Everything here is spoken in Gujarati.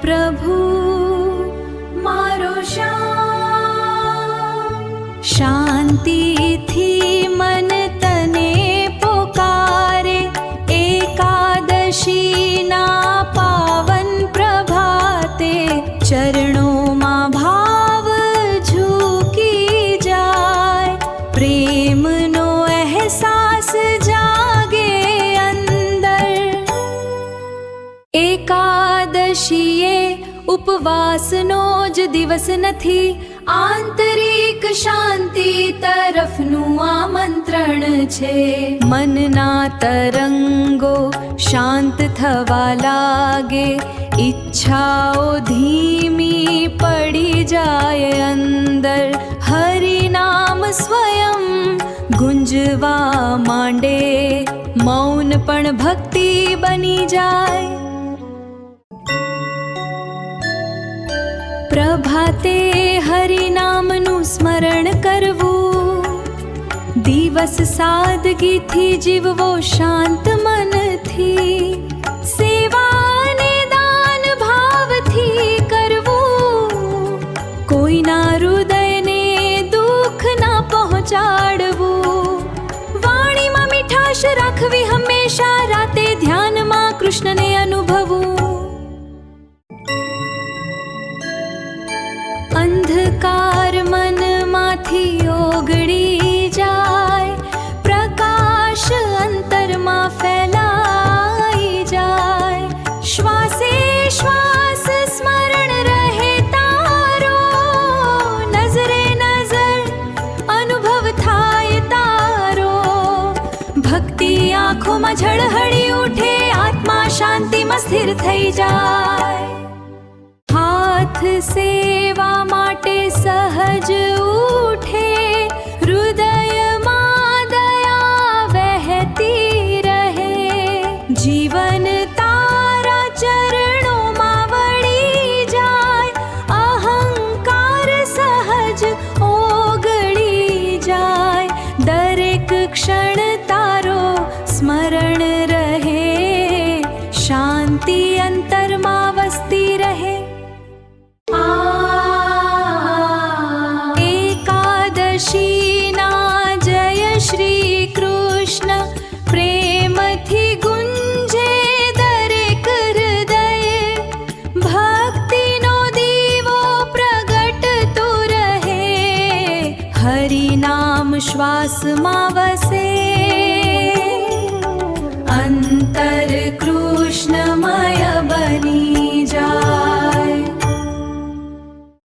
પ્રભુ મારો શ્યામ. શાંતિથી મન તને પોકારે એકાદશીના પાવન પ્રભાતે. ચરણોમાં ભાવ ઝૂકી જાય, પ્રેમનો અહેસાસ જાગે અંદર. એકાદશીએ ઉપવાસનો જ દિવસ નથી, આંતરિક શાંતિ તરફનું આમંત્રણ છે. મનના તરંગો શાંત થવા લાગે, ઈચ્છાઓ ધીમી પડી જાય અંદર. હરિનામ સ્વયં ગુંજવા માંડે, મૌન પણ ભક્તિ બની જાય. પ્રભાતે હરિનામનું સ્મરણ કરવું, દિવસ સાદગીથી જીવવો શાંત મનથી. સેવાને દાન ભાવથી કરવું, કોઈના હૃદયને દુઃખ ના પહોંચાડવું. વાણીમાં મીઠાશ રાખવી હંમેશા, રાતે ધ્યાનમાં કૃષ્ણને અનુભવવું. અંધકાર મનમાંથી ઓગળી જાય, પ્રકાશ અંતરમાં ફેલાઈ જાય. શ્વાસે શ્વાસ સ્મરણ રહે તારો, નજરે નજર અનુભવ થાય તારો. ભક્તિ આંખોમાં ઝળહળી ઉઠે, આત્મા શાંતિમાં સ્થિર થઈ જાય. હાથ સેવા માટે સહજ ઉઠે, હૃદયમાં દયા વહેતી રહે. જીવન તારા ચરણોમાં વળી જાય, અહંકાર સહજ ઓગળી જાય. દરેક ક્ષણ તારો સ્મરણ રહે, શાંતિ અંતરમાં વસતી રહે. એકાદશીના જય શ્રી કૃષ્ણ પ્રેમથી ગુંજે દરેક હૃદયે. ભક્તિનો દીવો પ્રગટતો રહે, હરિનામ શ્વાસમાં